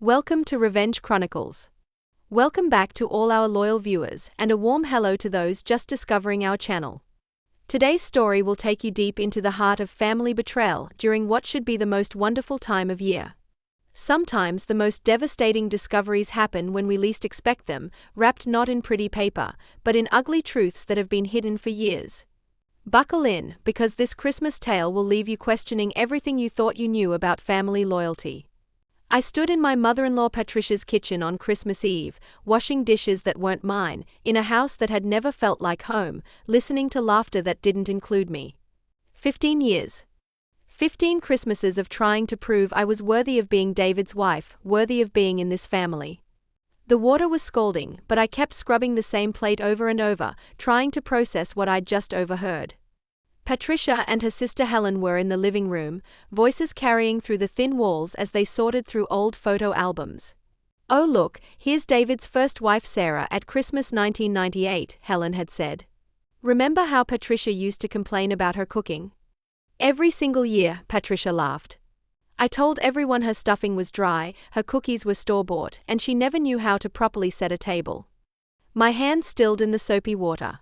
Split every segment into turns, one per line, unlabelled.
Welcome to Revenge Chronicles. Welcome back to all our loyal viewers, and a warm hello to those just discovering our channel. Today's story will take you deep into the heart of family betrayal during what should be the most wonderful time of year. Sometimes the most devastating discoveries happen when we least expect them, wrapped not in pretty paper, but in ugly truths that have been hidden for years. Buckle in, because this Christmas tale will leave you questioning everything you thought you knew about family loyalty. I stood in my mother-in-law Patricia's kitchen on Christmas Eve, washing dishes that weren't mine, in a house that had never felt like home, listening to laughter that didn't include me. 15 years. 15 Christmases of trying to prove I was worthy of being David's wife, worthy of being in this family. The water was scalding, but I kept scrubbing the same plate over and over, trying to process what I'd just overheard. Patricia and her sister Helen were in the living room, voices carrying through the thin walls as they sorted through old photo albums. "Oh look, here's David's first wife Sarah at Christmas 1998, Helen had said. "Remember how Patricia used to complain about her cooking?" "Every single year," Patricia laughed. "I told everyone her stuffing was dry, her cookies were store-bought, and she never knew how to properly set a table." My hand stilled in the soapy water.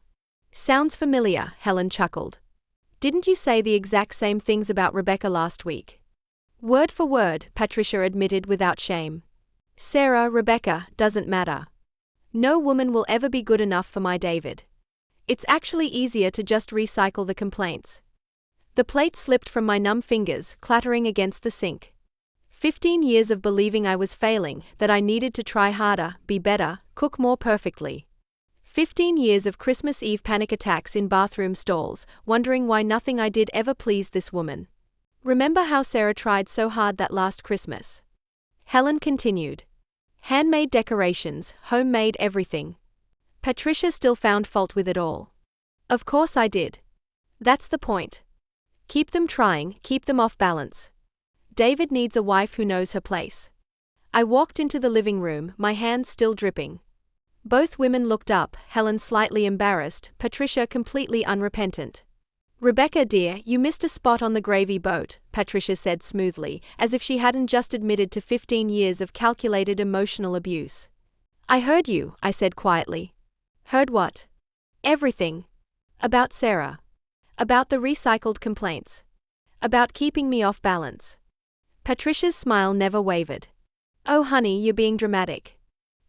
"Sounds familiar," Helen chuckled. "Didn't you say the exact same things about Rebecca last week?" "Word for word," Patricia admitted without shame. "Sarah, Rebecca, doesn't matter. No woman will ever be good enough for my David. It's actually easier to just recycle the complaints." The plate slipped from my numb fingers, clattering against the sink. 15 years of believing I was failing, that I needed to try harder, be better, cook more perfectly. 15 years of Christmas Eve panic attacks in bathroom stalls, wondering why nothing I did ever pleased this woman. "Remember how Sarah tried so hard that last Christmas?" Helen continued. "Handmade decorations, homemade everything." Patricia still found fault with it all. "Of course I did. That's the point. Keep them trying, keep them off balance. David needs a wife who knows her place." I walked into the living room, my hands still dripping. Both women looked up, Helen slightly embarrassed, Patricia completely unrepentant. "Rebecca dear, you missed a spot on the gravy boat," Patricia said smoothly, as if she hadn't just admitted to 15 years of calculated emotional abuse. "I heard you," I said quietly. "Heard what?" "Everything. About Sarah. About the recycled complaints. About keeping me off balance." Patricia's smile never wavered. "Oh honey, you're being dramatic.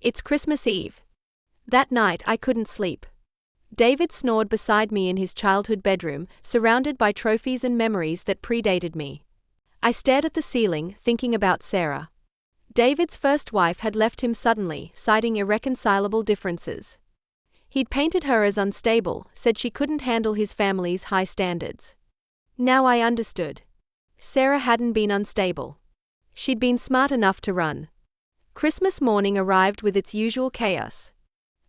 It's Christmas Eve." That night I couldn't sleep. David snored beside me in his childhood bedroom, surrounded by trophies and memories that predated me. I stared at the ceiling, thinking about Sarah. David's first wife had left him suddenly, citing irreconcilable differences. He'd painted her as unstable, said she couldn't handle his family's high standards. Now I understood. Sarah hadn't been unstable. She'd been smart enough to run. Christmas morning arrived with its usual chaos.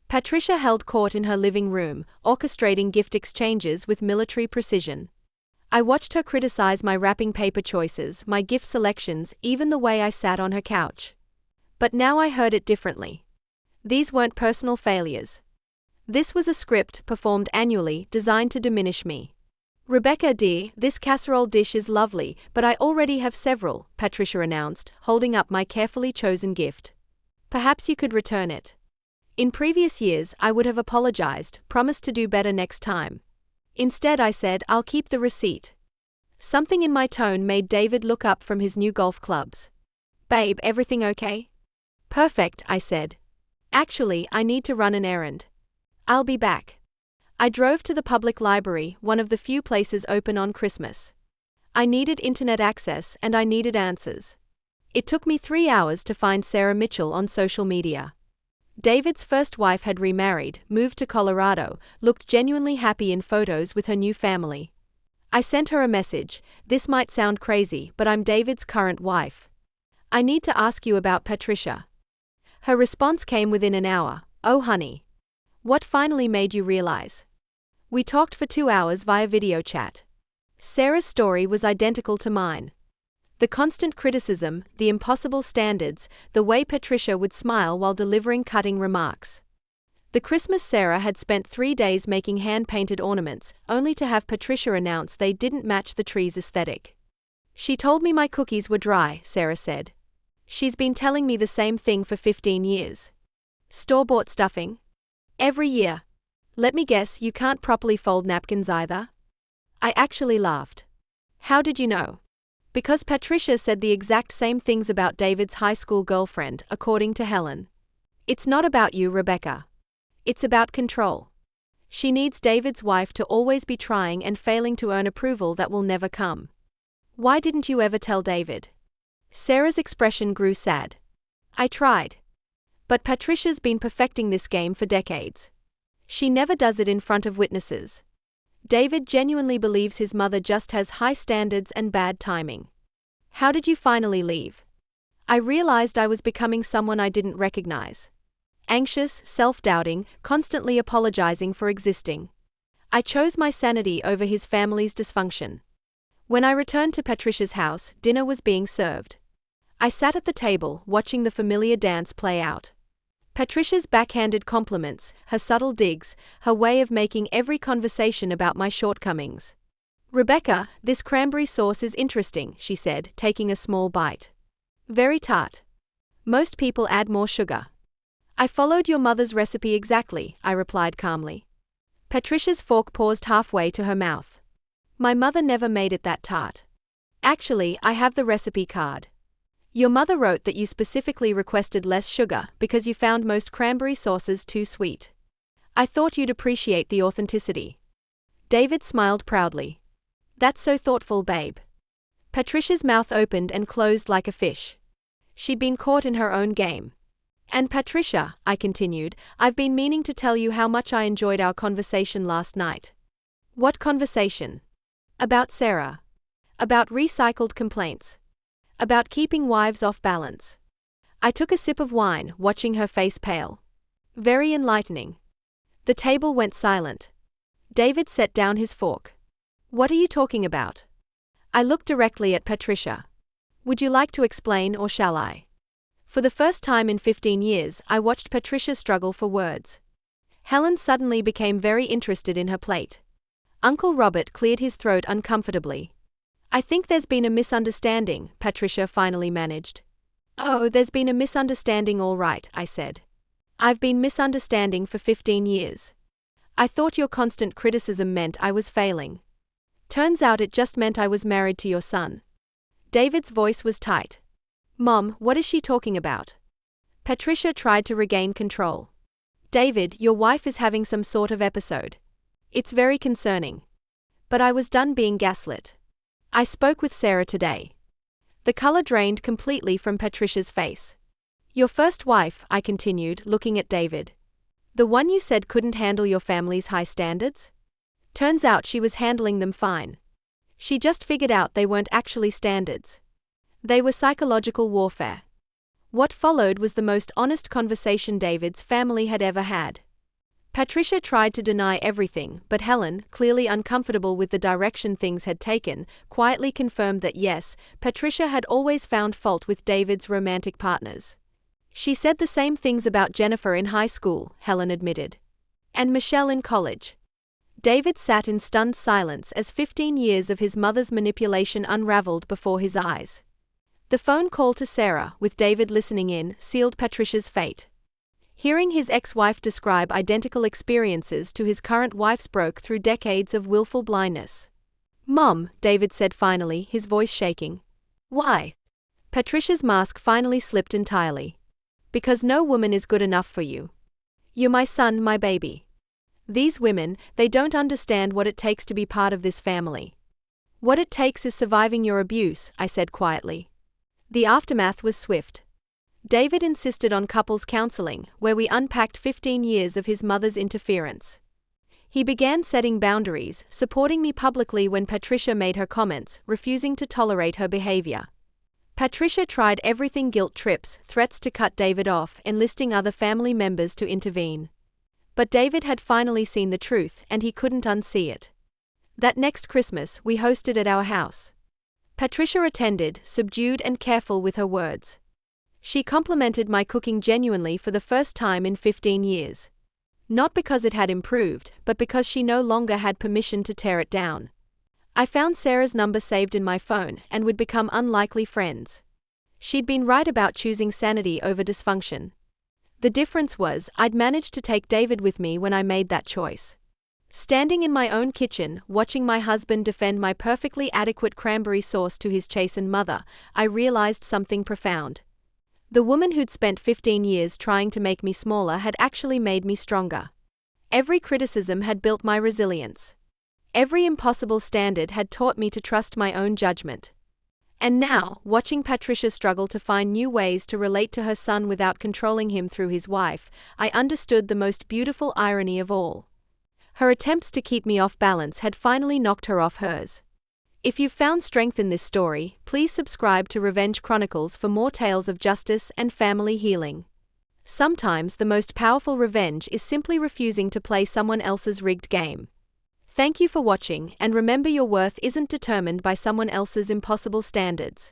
Patricia held court in her living room, orchestrating gift exchanges with military precision. I watched her criticize my wrapping paper choices, my gift selections, even the way I sat on her couch. But now I heard it differently. These weren't personal failures. This was a script, performed annually, designed to diminish me. "Rebecca dear, this casserole dish is lovely, but I already have several," Patricia announced, holding up my carefully chosen gift. "Perhaps you could return it." In previous years, I would have apologized, promised to do better next time. Instead I said, "I'll keep the receipt." Something in my tone made David look up from his new golf clubs. "Babe, everything okay?" "Perfect," I said. "Actually, I need to run an errand. I'll be back." I drove to the public library, one of the few places open on Christmas. I needed internet access, and I needed answers. It took me 3 hours to find Sarah Mitchell on social media. David's first wife had remarried, moved to Colorado, looked genuinely happy in photos with her new family. I sent her a message. "This might sound crazy, but I'm David's current wife. I need to ask you about Patricia." Her response came within an hour. "Oh honey. What finally made you realize?" We talked for 2 hours via video chat. Sarah's story was identical to mine. The constant criticism, the impossible standards, the way Patricia would smile while delivering cutting remarks. The Christmas Sarah had spent 3 days making hand-painted ornaments, only to have Patricia announce they didn't match the tree's aesthetic. "She told me my cookies were dry," Sarah said. She's been telling me the same thing for 15 years. Store-bought stuffing? Every year. Let me guess, you can't properly fold napkins either? I actually laughed. How did you know? Because Patricia said the exact same things about David's high school girlfriend, according to Helen. It's not about you, Rebecca. It's about control. She needs David's wife to always be trying and failing to earn approval that will never come. Why didn't you ever tell David? Sarah's expression grew sad. I tried. But Patricia's been perfecting this game for decades. She never does it in front of witnesses. David genuinely believes his mother just has high standards and bad timing. How did you finally leave? I realized I was becoming someone I didn't recognize. Anxious, self-doubting, constantly apologizing for existing. I chose my sanity over his family's dysfunction. When I returned to Patricia's house, dinner was being served. I sat at the table, watching the familiar dance play out. Patricia's backhanded compliments, her subtle digs, her way of making every conversation about my shortcomings. Rebecca, this cranberry sauce is interesting, she said, taking a small bite. Very tart. Most people add more sugar. I followed your mother's recipe exactly, I replied calmly. Patricia's fork paused halfway to her mouth. My mother never made it that tart. Actually, I have the recipe card. Your mother wrote that you specifically requested less sugar because you found most cranberry sauces too sweet. I thought you'd appreciate the authenticity. David smiled proudly. That's so thoughtful, babe. Patricia's mouth opened and closed like a fish. She'd been caught in her own game. And Patricia, I continued, I've been meaning to tell you how much I enjoyed our conversation last night. What conversation? About Sarah. About recycled complaints. About keeping wives off balance. I took a sip of wine, watching her face pale. Very enlightening. The table went silent. David set down his fork. What are you talking about? I looked directly at Patricia. Would you like to explain or shall I? For the first time in 15 years, I watched Patricia struggle for words. Helen suddenly became very interested in her plate. Uncle Robert cleared his throat uncomfortably. I think there's been a misunderstanding, Patricia finally managed. Oh, there's been a misunderstanding, all right, I said. I've been misunderstanding for 15 years. I thought your constant criticism meant I was failing. Turns out it just meant I was married to your son. David's voice was tight. Mom, what is she talking about? Patricia tried to regain control. David, your wife is having some sort of episode. It's very concerning. But I was done being gaslit. I spoke with Sarah today. The color drained completely from Patricia's face. Your first wife, I continued, looking at David. The one you said couldn't handle your family's high standards? Turns out she was handling them fine. She just figured out they weren't actually standards. They were psychological warfare. What followed was the most honest conversation David's family had ever had. Patricia tried to deny everything, but Helen, clearly uncomfortable with the direction things had taken, quietly confirmed that yes, Patricia had always found fault with David's romantic partners. She said the same things about Jennifer in high school, Helen admitted. And Michelle in college. David sat in stunned silence as 15 years of his mother's manipulation unraveled before his eyes. The phone call to Sarah, with David listening in, sealed Patricia's fate. Hearing his ex-wife describe identical experiences to his current wife's broke through decades of willful blindness. Mom, David said finally, his voice shaking. Why? Patricia's mask finally slipped entirely. Because no woman is good enough for you. You're my son, my baby. These women, they don't understand what it takes to be part of this family. What it takes is surviving your abuse, I said quietly. The aftermath was swift. David insisted on couples counseling, where we unpacked 15 years of his mother's interference. He began setting boundaries, supporting me publicly when Patricia made her comments, refusing to tolerate her behavior. Patricia tried everything: guilt trips, threats to cut David off, enlisting other family members to intervene. But David had finally seen the truth, and he couldn't unsee it. That next Christmas, we hosted at our house. Patricia attended, subdued and careful with her words. She complimented my cooking genuinely for the first time in 15 years. Not because it had improved, but because she no longer had permission to tear it down. I found Sarah's number saved in my phone and would become unlikely friends. She'd been right about choosing sanity over dysfunction. The difference was, I'd managed to take David with me when I made that choice. Standing in my own kitchen, watching my husband defend my perfectly adequate cranberry sauce to his chastened mother, I realized something profound. The woman who'd spent 15 years trying to make me smaller had actually made me stronger. Every criticism had built my resilience. Every impossible standard had taught me to trust my own judgment. And now, watching Patricia struggle to find new ways to relate to her son without controlling him through his wife, I understood the most beautiful irony of all. Her attempts to keep me off balance had finally knocked her off hers. If you've found strength in this story, please subscribe to Revenge Chronicles for more tales of justice and family healing. Sometimes the most powerful revenge is simply refusing to play someone else's rigged game. Thank you for watching, and remember, your worth isn't determined by someone else's impossible standards.